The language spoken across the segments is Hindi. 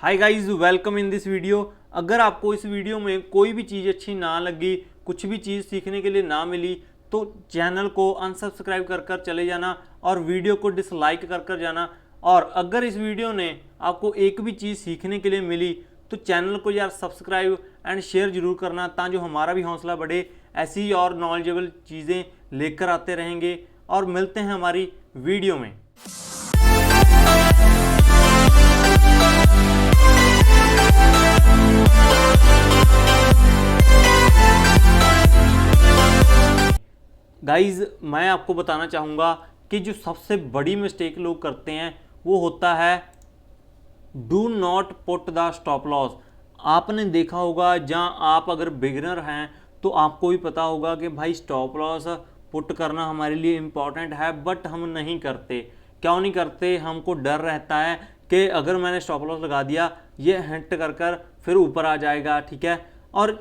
Hi guys, welcome in this video. अगर आपको इस वीडियो में कोई भी चीज़ अच्छी ना लगी, कुछ भी चीज़ सीखने के लिए ना मिली, तो चैनल को अनसब्सक्राइब कर कर चले जाना और वीडियो को डिसलाइक कर कर जाना। और अगर इस वीडियो ने आपको एक भी चीज़ सीखने के लिए मिली तो चैनल को यार सब्सक्राइब एंड शेयर जरूर करना, ताकि हमारा भी हौसला बढ़े। ऐसी और नॉलेजेबल चीज़ें लेकर आते रहेंगे और मिलते हैं हमारी वीडियो में। गाइज, मैं आपको बताना चाहूँगा कि जो सबसे बड़ी मिस्टेक लोग करते हैं वो होता है do not put the stop loss. आपने देखा होगा, जहाँ आप अगर बिगिनर हैं तो आपको भी पता होगा कि भाई स्टॉप लॉस पुट करना हमारे लिए इम्पॉर्टेंट है, बट हम नहीं करते। क्यों नहीं करते? हमको डर रहता है कि अगर मैंने स्टॉप लॉस लगा दिया, ये हिट कर कर फिर ऊपर आ जाएगा, ठीक है, और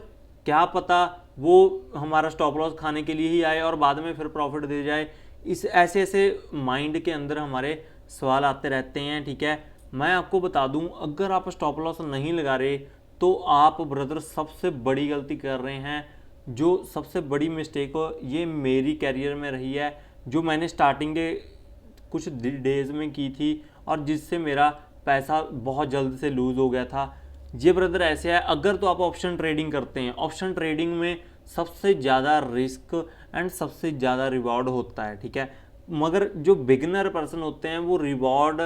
क्या पता वो हमारा स्टॉप लॉस खाने के लिए ही आए और बाद में फिर प्रॉफिट दे जाए। इस ऐसे ऐसे माइंड के अंदर हमारे सवाल आते रहते हैं, ठीक है। मैं आपको बता दूं, अगर आप स्टॉप लॉस नहीं लगा रहे तो आप ब्रदर सबसे बड़ी गलती कर रहे हैं। जो सबसे बड़ी मिस्टेक हो ये मेरी कैरियर में रही है, जो मैंने स्टार्टिंग के कुछ डेज में की थी और जिससे मेरा पैसा बहुत जल्द से लूज़ हो गया था। ये ब्रदर ऐसे है, अगर तो आप ऑप्शन ट्रेडिंग करते हैं, ऑप्शन ट्रेडिंग में सबसे ज़्यादा रिस्क एंड सबसे ज़्यादा रिवॉर्ड होता है, ठीक है। मगर जो बिगिनर पर्सन होते हैं वो रिवॉर्ड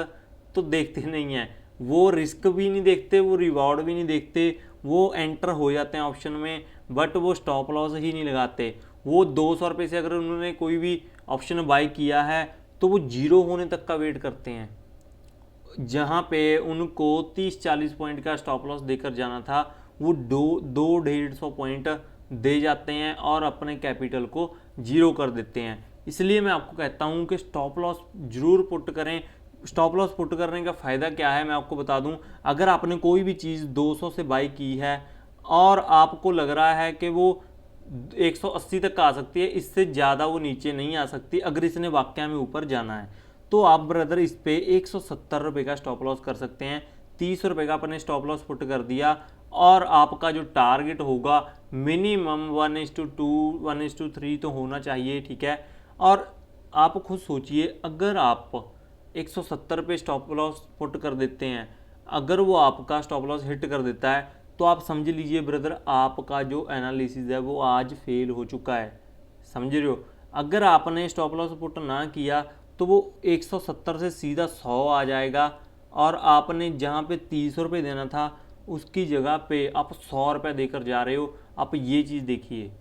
तो देखते नहीं हैं, वो रिस्क भी नहीं देखते, वो रिवॉर्ड भी नहीं देखते। वो एंटर हो जाते हैं ऑप्शन में, बट वो स्टॉप लॉस ही नहीं लगाते। वो 200 रुपये से अगर उन्होंने कोई भी ऑप्शन बाई किया है तो वो जीरो होने तक का वेट करते हैं। जहाँ पे उनको 30-40 पॉइंट का स्टॉप लॉस देकर जाना था, वो 200-150 पॉइंट दे जाते हैं और अपने कैपिटल को जीरो कर देते हैं। इसलिए मैं आपको कहता हूँ कि स्टॉप लॉस जरूर पुट करें। स्टॉप लॉस पुट करने का फ़ायदा क्या है मैं आपको बता दूँ। अगर आपने कोई भी चीज़ 200 से बाई की है और आपको लग रहा है कि वो 180 तक आ सकती है, इससे ज़्यादा वो नीचे नहीं आ सकती अगर इसने वाकया में ऊपर जाना है, तो आप ब्रदर इस पे 170 रुपये का स्टॉप लॉस कर सकते हैं। 30 रुपये का अपने स्टॉप लॉस पुट कर दिया और आपका जो टारगेट होगा मिनिमम 1:2 1:3 तो होना चाहिए, ठीक है। और आप खुद सोचिए, अगर आप 170 रुपये स्टॉप लॉस पुट कर देते हैं, अगर वो आपका स्टॉप लॉस हिट कर देता है तो आप समझ लीजिए ब्रदर, आपका जो एनालिसिस है वो आज फेल हो चुका है। समझ रहे हो? अगर आपने स्टॉप लॉस पुट ना किया तो वो 170 से सीधा 100 आ जाएगा और आपने जहाँ पे 30 रुपये देना था उसकी जगह पे आप 100 रुपये देकर जा रहे हो। आप ये चीज़ देखिए,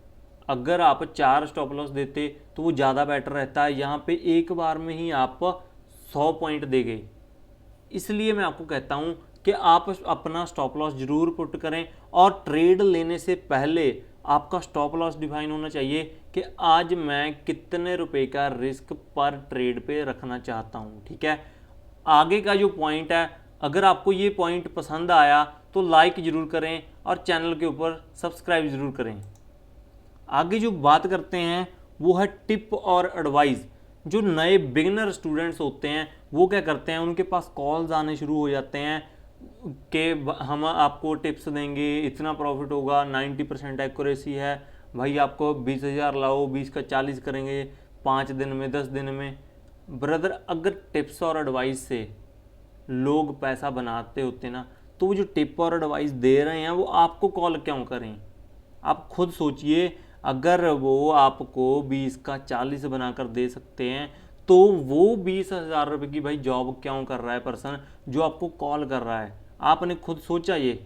अगर आप 4 स्टॉप लॉस देते तो वो ज़्यादा बेटर रहता है। यहाँ पे एक बार में ही आप 100 पॉइंट दे गए। इसलिए मैं आपको कहता हूँ कि आप अपना स्टॉप लॉस जरूर पुट करें और ट्रेड लेने से पहले आपका स्टॉप लॉस डिफाइन होना चाहिए कि आज मैं कितने रुपए का रिस्क पर ट्रेड पे रखना चाहता हूँ, ठीक है। आगे का जो पॉइंट है, अगर आपको ये पॉइंट पसंद आया तो लाइक ज़रूर करें और चैनल के ऊपर सब्सक्राइब ज़रूर करें। आगे जो बात करते हैं वो है टिप और एडवाइस। जो नए बिगिनर स्टूडेंट्स होते हैं वो क्या करते हैं, उनके पास कॉल्स आने शुरू हो जाते हैं कि हम आपको टिप्स देंगे, इतना प्रॉफिट होगा, 90% एक्यूरेसी है, भाई आपको 20,000 लाओ, 20 का 40 करेंगे 5 दिन में, 10 दिन में। ब्रदर, अगर टिप्स और एडवाइस से लोग पैसा बनाते होते ना, तो वो जो टिप और एडवाइस दे रहे हैं वो आपको कॉल क्यों करें? आप खुद सोचिए, अगर वो आपको 20 का 40 बनाकर दे सकते हैं तो वो 20,000 रुपये की भाई जॉब क्यों कर रहा है पर्सन जो आपको कॉल कर रहा है? आपने खुद सोचा ये?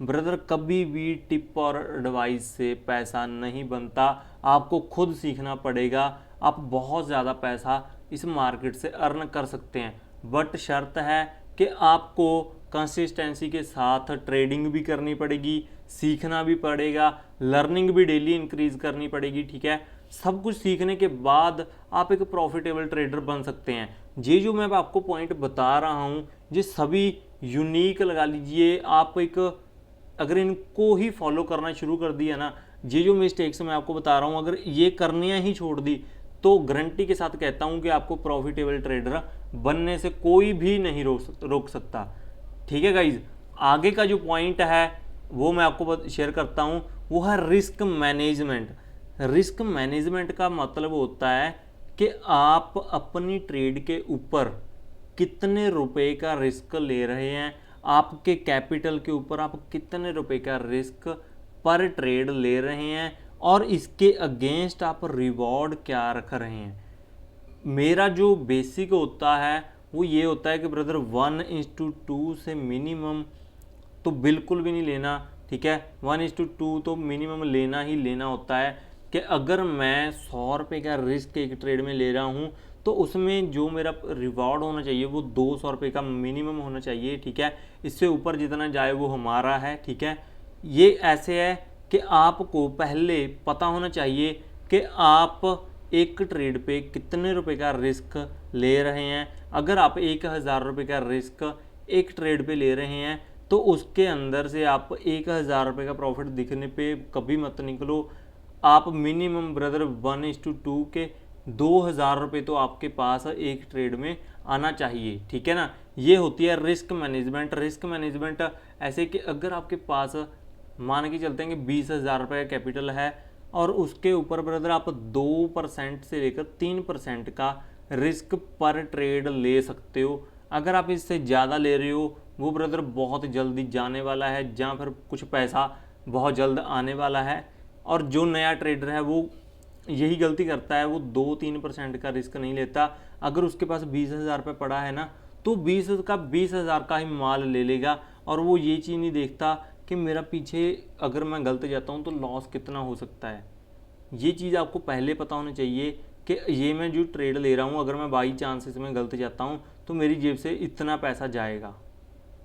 ब्रदर, कभी भी टिप और एडवाइस से पैसा नहीं बनता, आपको खुद सीखना पड़ेगा। आप बहुत ज़्यादा पैसा इस मार्केट से अर्न कर सकते हैं, बट शर्त है कि आपको कंसिस्टेंसी के साथ ट्रेडिंग भी करनी पड़ेगी, सीखना भी पड़ेगा, लर्निंग भी डेली इंक्रीज करनी पड़ेगी, ठीक है। सब कुछ सीखने के बाद आप एक प्रॉफिटेबल ट्रेडर बन सकते हैं। ये जो मैं आपको पॉइंट बता रहा हूँ ये सभी यूनिक लगा लीजिए। आप एक अगर इनको ही फॉलो करना शुरू कर दिया ना, ये जो मिस्टेक्स मैं आपको बता रहा हूँ अगर ये करनियाँ ही छोड़ दी तो गारंटी के साथ कहता हूँ कि आपको प्रॉफिटेबल ट्रेडर बनने से कोई भी नहीं रोक सकता, ठीक है गाइज। आगे का जो पॉइंट है वो मैं आपको शेयर करता हूँ, वो है रिस्क मैनेजमेंट। रिस्क मैनेजमेंट का मतलब होता है कि आप अपनी ट्रेड के ऊपर कितने रुपए का रिस्क ले रहे हैं, आपके कैपिटल के ऊपर आप कितने रुपए का रिस्क पर ट्रेड ले रहे हैं, और इसके अगेंस्ट आप रिवॉर्ड क्या रख रहे हैं। मेरा जो बेसिक होता है वो ये होता है कि ब्रदर 1:2 से मिनिमम तो बिल्कुल भी नहीं लेना, ठीक है। 1:2 तो मिनिमम लेना ही लेना होता है कि अगर मैं 100 रुपये का रिस्क एक ट्रेड में ले रहा हूँ तो उसमें जो मेरा रिवॉर्ड होना चाहिए वो 200 रुपये का मिनिमम होना चाहिए, ठीक है। इससे ऊपर जितना जाए वो हमारा है, ठीक है। ये ऐसे है कि आपको पहले पता होना चाहिए कि आप एक ट्रेड पे कितने रुपए का रिस्क ले रहे हैं। अगर आप 1000 रुपये का रिस्क एक ट्रेड पे ले रहे हैं तो उसके अंदर से आप 1000 रुपये का प्रॉफिट दिखने पे कभी मत निकलो। आप मिनिमम ब्रदर 1:2 के 2000 रुपये तो आपके पास एक ट्रेड में आना चाहिए, ठीक है ना। ये होती है रिस्क मैनेजमेंट। रिस्क मैनेजमेंट ऐसे कि अगर आपके पास मान के चलते हैं कि 20,000 रुपये का कैपिटल है और उसके ऊपर ब्रदर आप 2% से लेकर 3% का रिस्क पर ट्रेड ले सकते हो। अगर आप इससे ज़्यादा ले रहे हो वो ब्रदर बहुत जल्दी जाने वाला है, जहाँ फिर कुछ पैसा बहुत जल्द आने वाला है। और जो नया ट्रेडर है वो यही गलती करता है, वो 2-3% का रिस्क नहीं लेता। अगर उसके पास 20,000 रुपये पड़ा है ना तो 20,000 का ही माल ले लेगा, और वो ये चीज़ नहीं देखता कि मेरा पीछे अगर मैं गलत जाता हूँ तो लॉस कितना हो सकता है। ये चीज़ आपको पहले पता होना चाहिए कि ये मैं जो ट्रेड ले रहा हूँ अगर मैं बाई चांस इसमें गलत जाता हूँ तो मेरी जेब से इतना पैसा जाएगा।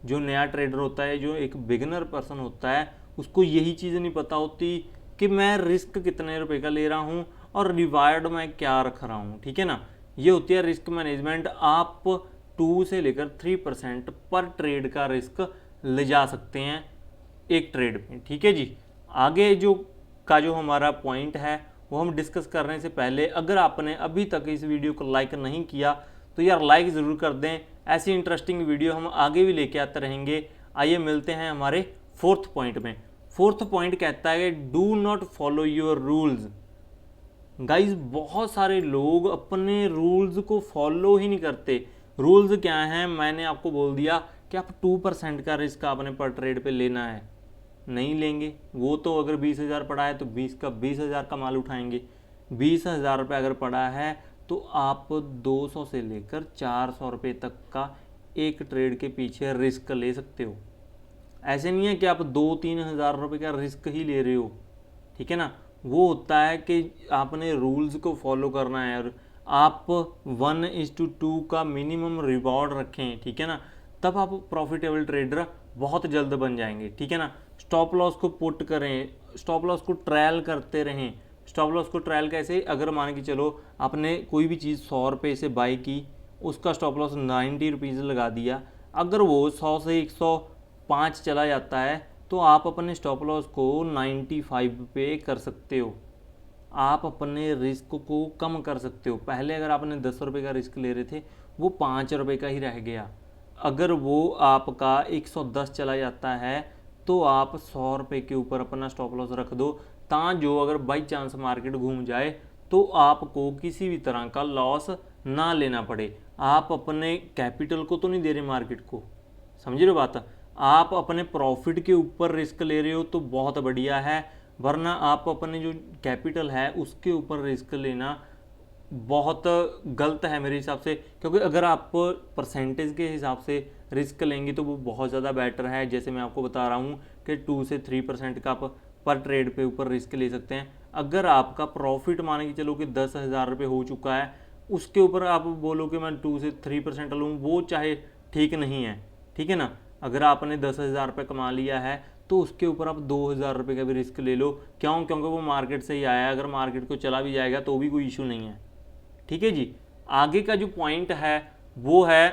जो नया ट्रेडर होता है, जो एक बिगिनर पर्सन होता है, उसको यही चीज़ नहीं पता होती कि मैं रिस्क कितने रुपए का ले रहा हूँ और रिवार्ड मैं क्या रख रहा हूँ, ठीक है ना। ये होती है रिस्क मैनेजमेंट। आप 2 से लेकर 3% पर ट्रेड का रिस्क ले जा सकते हैं एक ट्रेड में, ठीक है जी। आगे जो हमारा पॉइंट है वो हम डिस्कस करने से पहले अगर आपने अभी तक इस वीडियो को लाइक नहीं किया तो यार लाइक ज़रूर कर दें। ऐसी इंटरेस्टिंग वीडियो हम आगे भी लेके आते रहेंगे। आइए मिलते हैं हमारे 4th पॉइंट में। 4th पॉइंट कहता है कि do not follow your rules. Guys बहुत सारे लोग अपने रूल्स को फॉलो ही नहीं करते। रूल्स क्या हैं, मैंने आपको बोल दिया कि आप 2% का रिस्क आपने पर ट्रेड पे लेना है, नहीं लेंगे वो तो अगर 20,000 पड़ा है तो 20,000 का माल उठाएंगे। 20,000 रुपये अगर पड़ा है तो आप 200 से लेकर 400 रुपये तक का एक ट्रेड के पीछे रिस्क ले सकते हो। ऐसे नहीं है कि आप 2-3 हज़ार रुपये का रिस्क ही ले रहे हो, ठीक है ना। वो होता है कि आपने रूल्स को फॉलो करना है और आप 1:2 का मिनिमम रिवॉर्ड रखें, ठीक है ना। तब आप प्रॉफिटेबल ट्रेडर बहुत जल्द बन जाएंगे, ठीक है ना। स्टॉप लॉस को पुट करें, स्टॉप लॉस को ट्रायल करते रहें। स्टॉप लॉस को ट्रायल कैसे, अगर मान के चलो आपने कोई भी चीज़ 100 रुपये से बाई की, उसका स्टॉप लॉस 90 रुपीज़ लगा दिया, अगर वो 100 से 105 चला जाता है तो आप अपने स्टॉप लॉस को 95 पे कर सकते हो। आप अपने रिस्क को कम कर सकते हो। पहले अगर आपने 10 रुपये का रिस्क ले रहे थे वो 5 रुपये का ही रह गया, अगर वो आपका 110 चला जाता है तो आप 100 रुपये के ऊपर अपना स्टॉप लॉस रख दो, जो अगर बाई चांस मार्केट घूम जाए तो आपको किसी भी तरह का लॉस ना लेना पड़े। आप अपने कैपिटल को तो नहीं दे रहे मार्केट को, समझ रहे हो बात। आप अपने प्रॉफिट के ऊपर रिस्क ले रहे हो तो बहुत बढ़िया है, वरना आप अपने जो कैपिटल है उसके ऊपर रिस्क लेना बहुत गलत है मेरे हिसाब से। क्योंकि अगर आप परसेंटेज के हिसाब से रिस्क लेंगे तो वो बहुत ज़्यादा बेटर है। जैसे मैं आपको बता रहा हूँ कि 2 से 3% का आप पर ट्रेड पे ऊपर रिस्क ले सकते हैं। अगर आपका प्रॉफिट मान के चलो कि 10,000 रुपये हो चुका है, उसके ऊपर आप बोलो कि मैं 2 से 3% लूँ, वो चाहे ठीक नहीं है, ठीक है ना। अगर आपने 10,000 रुपये कमा लिया है तो उसके ऊपर आप 2,000 रुपये का भी रिस्क ले लो। क्यों? क्योंकि वो मार्केट से ही आया है, अगर मार्केट को चला भी जाएगा तो भी कोई इशू नहीं है, ठीक है जी। आगे का जो पॉइंट है वो है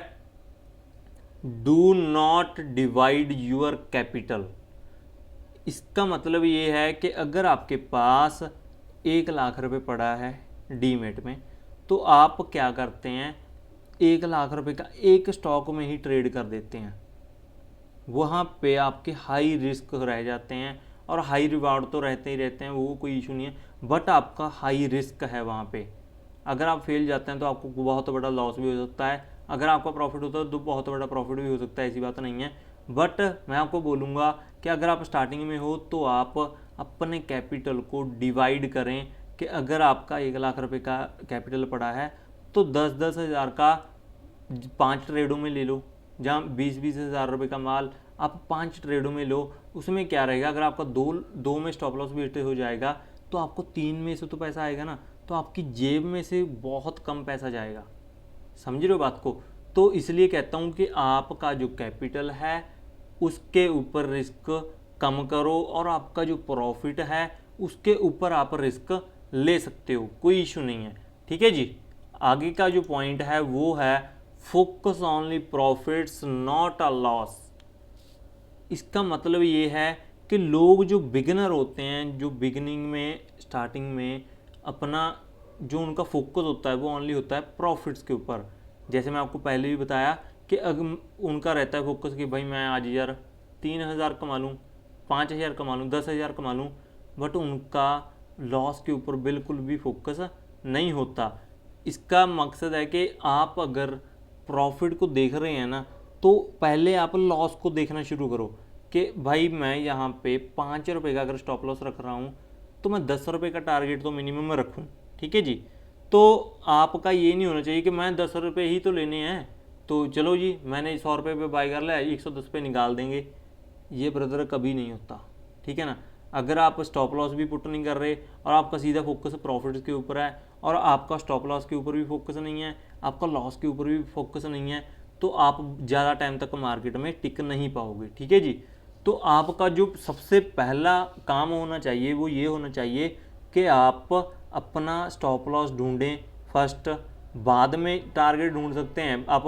do not divide your capital. इसका मतलब ये है कि अगर आपके पास 1 लाख रुपए पड़ा है डीमेट में तो आप क्या करते हैं, 1 लाख रुपए का एक स्टॉक में ही ट्रेड कर देते हैं। वहाँ पे आपके हाई रिस्क रह जाते हैं, और हाई रिवार्ड तो रहते ही रहते हैं, वो कोई इशू नहीं है, बट आपका हाई रिस्क है वहाँ पे। अगर आप फेल जाते हैं तो आपको बहुत बड़ा लॉस भी हो सकता है, अगर आपका प्रॉफिट होता है तो बहुत बड़ा प्रॉफिट भी हो सकता है, ऐसी बात नहीं है। बट मैं आपको बोलूँगा कि अगर आप स्टार्टिंग में हो तो आप अपने कैपिटल को डिवाइड करें, कि अगर आपका 1 लाख रुपए का कैपिटल पड़ा है तो 10-10 हज़ार का 5 ट्रेडों में ले लो, जहाँ 20-20 हज़ार रुपये का माल आप 5 ट्रेडों में लो। उसमें क्या रहेगा, अगर आपका दो दो में स्टॉप लॉस भी हिट हो जाएगा तो आपको 3 में से तो पैसा आएगा ना, तो आपकी जेब में से बहुत कम पैसा जाएगा। समझ रहे हो बात को? तो इसलिए कहता हूँ कि आपका जो कैपिटल है उसके ऊपर रिस्क कम करो, और आपका जो प्रॉफिट है उसके ऊपर आप रिस्क ले सकते हो, कोई इशू नहीं है। ठीक है जी। आगे का जो पॉइंट है वो है focus only profits not a loss. इसका मतलब ये है कि लोग जो बिगिनर होते हैं, जो बिगिनिंग में स्टार्टिंग में अपना जो उनका फोकस होता है वो ओनली होता है प्रॉफिट्स के ऊपर। जैसे मैं आपको पहले भी बताया कि अगर उनका रहता है फोकस कि भाई मैं आज यार 3 हज़ार कमा लूँ, 5 हज़ार कमा लूँ, 10 हज़ार कमा लूँ, बट उनका लॉस के ऊपर बिल्कुल भी फोकस नहीं होता। इसका मकसद है कि आप अगर प्रॉफिट को देख रहे हैं ना, तो पहले आप लॉस को देखना शुरू करो कि भाई मैं यहाँ पे 5 रुपये का अगर स्टॉप लॉस रख रहा हूँ तो मैं 10 रुपये का टारगेट तो मिनिमम में रखूँ। ठीक है जी। तो आपका ये नहीं होना चाहिए कि मैं 10 रुपये ही तो लेने हैं तो चलो जी मैंने 100 रुपये पे बाय कर लिया, 110 पे निकाल देंगे। ये ब्रदर कभी नहीं होता। ठीक है ना। अगर आप स्टॉप लॉस भी पुट नहीं कर रहे और आपका सीधा फोकस प्रॉफिट्स के ऊपर है, और आपका स्टॉप लॉस के ऊपर भी फोकस नहीं है, आपका लॉस के ऊपर भी फोकस नहीं है, तो आप ज़्यादा टाइम तक मार्केट में टिक नहीं पाओगे। ठीक है जी। तो आपका जो सबसे पहला काम होना चाहिए वो ये होना चाहिए कि आप अपना स्टॉप लॉस ढूंढें फर्स्ट, बाद में टारगेट ढूंढ सकते हैं आप।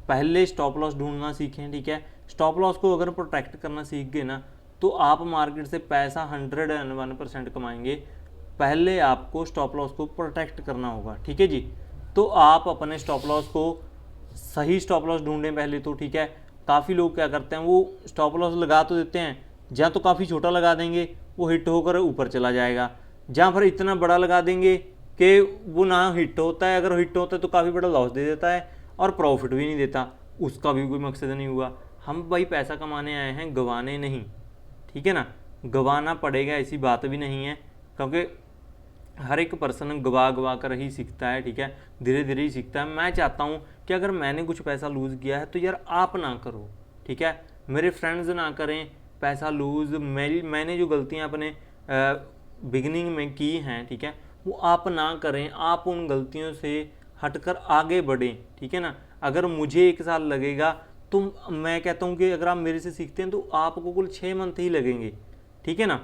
पहले स्टॉप लॉस ढूंढना सीखें। ठीक है। स्टॉप लॉस को अगर प्रोटेक्ट करना सीख गए ना तो आप मार्केट से पैसा 101% कमाएंगे। पहले आपको स्टॉप लॉस को प्रोटेक्ट करना होगा। ठीक है जी। तो आप अपने स्टॉप लॉस को सही स्टॉप लॉस ढूंढें पहले तो। ठीक है। काफ़ी लोग क्या करते हैं, वो स्टॉप लॉस लगा तो देते हैं, जहाँ तो काफ़ी छोटा लगा देंगे वो हिट होकर ऊपर चला जाएगा, जहाँ पर इतना बड़ा लगा देंगे कि वो ना हिट होता है, अगर हिट होता है तो काफ़ी बड़ा लॉस दे देता है और प्रॉफिट भी नहीं देता। उसका भी कोई मकसद नहीं हुआ। हम भाई पैसा कमाने आए हैं, गंवाने नहीं। ठीक है ना। गंवाना पड़ेगा ऐसी बात भी नहीं है, क्योंकि हर एक पर्सन गवा गवा कर ही सीखता है। ठीक है। धीरे धीरे ही सीखता है। मैं चाहता हूँ कि अगर मैंने कुछ पैसा लूज़ किया है तो यार आप ना करो। ठीक है। मेरे फ्रेंड्स ना करें पैसा लूज़। मैंने जो गलतियाँ अपने बिगनिंग में की हैं, ठीक है, वो आप ना करें। आप उन गलतियों से हटकर आगे बढ़ें। ठीक है ना। अगर मुझे 1 साल लगेगा तो मैं कहता हूँ कि अगर आप मेरे से सीखते हैं तो आपको कुल 6 मंथ ही लगेंगे। ठीक है ना।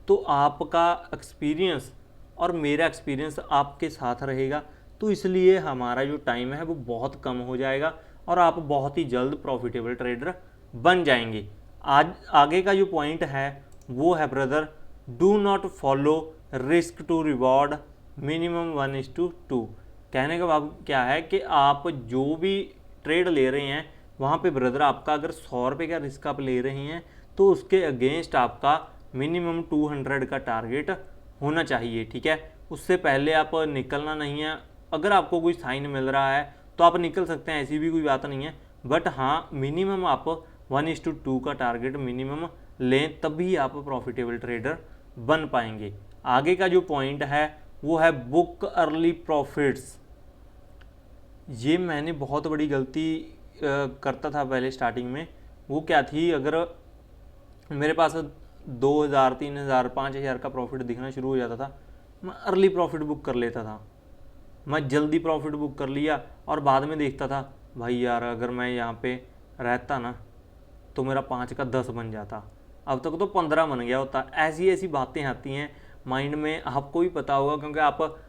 तो आपका एक्सपीरियंस और मेरा एक्सपीरियंस आपके साथ रहेगा, तो इसलिए हमारा जो टाइम है वो बहुत कम हो जाएगा और आप बहुत ही जल्द प्रॉफिटेबल ट्रेडर बन जाएंगे। आज आगे का जो पॉइंट है वो है brother, do not follow risk to reward minimum 1:2। कहने का भाव क्या है कि आप जो भी ट्रेड ले रहे हैं वहाँ पे ब्रदर आपका अगर 100 रुपये का रिस्क आप ले रहे हैं तो उसके अगेंस्ट आपका मिनिमम 200 का टारगेट होना चाहिए। ठीक है। उससे पहले आप निकलना नहीं है। अगर आपको कोई साइन मिल रहा है तो आप निकल सकते हैं, ऐसी भी कोई बात नहीं है, बट हाँ मिनिमम आप 1:2 का टारगेट मिनिमम लें, तभी आप प्रॉफिटेबल ट्रेडर बन पाएंगे। आगे का जो पॉइंट है वो है बुक अर्ली प्रॉफिट्स। ये मैंने बहुत बड़ी गलती करता था पहले स्टार्टिंग में। वो क्या थी, अगर मेरे पास 2,000 3,000 5,000 का प्रॉफिट दिखना शुरू हो जाता था, मैं अर्ली प्रॉफिट बुक कर लेता था। मैं जल्दी प्रॉफिट बुक कर लिया और बाद में देखता था भाई यार अगर मैं यहाँ पे रहता ना तो मेरा 5 का 10 बन जाता, अब तक तो 15 बन गया होता। ऐसी ऐसी बातें आती हैं माइंड में, आपको भी पता होगा क्योंकि आप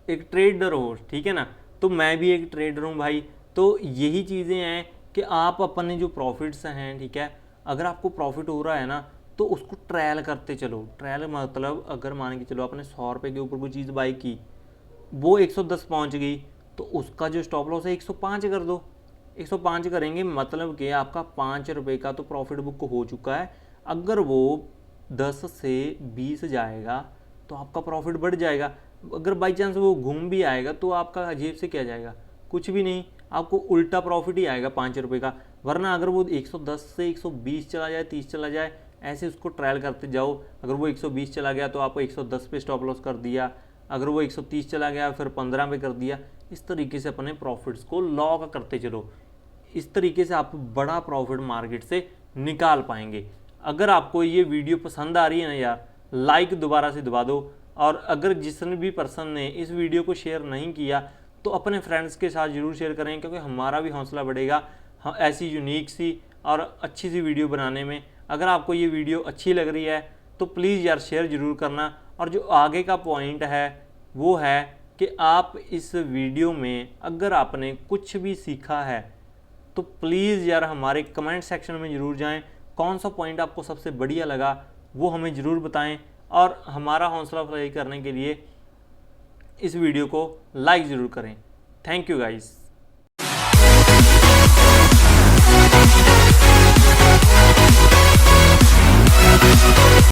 एक ट्रेडर हो। ठीक है ना। तो मैं भी एक ट्रेडर हूँ भाई। तो यही चीज़ें हैं कि आप अपने जो प्रॉफिट्स हैं, ठीक है, अगर आपको प्रॉफिट हो रहा है ना तो उसको ट्रायल करते चलो। ट्रायल मतलब अगर मान के चलो आपने 100 रुपये के ऊपर कोई चीज़ बाई की, वो 110 पहुंच गई तो उसका जो स्टॉप लॉस है 105 कर दो। 105 करेंगे मतलब कि आपका 5 रुपये का तो प्रॉफिट बुक हो चुका है। अगर वो 10 से 20 जाएगा तो आपका प्रॉफिट बढ़ जाएगा। अगर बाई चांस वो घूम भी आएगा तो आपका जेब से क्या जाएगा, कुछ भी नहीं, आपको उल्टा प्रॉफिट ही आएगा 5 रुपये का। वरना अगर वो 110 से 120 चला जाए, 30 चला जाए, ऐसे उसको ट्रायल करते जाओ। अगर वो 120 चला गया तो आपको 110 पे स्टॉप लॉस कर दिया, अगर वो 130 चला गया फिर 15 पे कर दिया। इस तरीके से अपने प्रॉफिट्स को लॉक करते चलो। इस तरीके से आप बड़ा प्रॉफिट मार्केट से निकाल पाएंगे। अगर आपको ये वीडियो पसंद आ रही है ना यार, लाइक दोबारा से दबा दो। और अगर जिसने भी पर्सन ने इस वीडियो को शेयर नहीं किया तो अपने फ्रेंड्स के साथ ज़रूर शेयर करें, क्योंकि हमारा भी हौसला बढ़ेगा ऐसी यूनिक सी और अच्छी सी वीडियो बनाने में। अगर आपको ये वीडियो अच्छी लग रही है तो प्लीज़ यार शेयर ज़रूर करना। और जो आगे का पॉइंट है वो है कि आप इस वीडियो में अगर आपने कुछ भी सीखा है तो प्लीज़ यार हमारे कमेंट सेक्शन में ज़रूर जाएं। कौन सा पॉइंट आपको सबसे बढ़िया लगा वो हमें ज़रूर बताएं। और हमारा हौसला अफजाई करने के लिए इस वीडियो को लाइक ज़रूर करें। Thank you guys.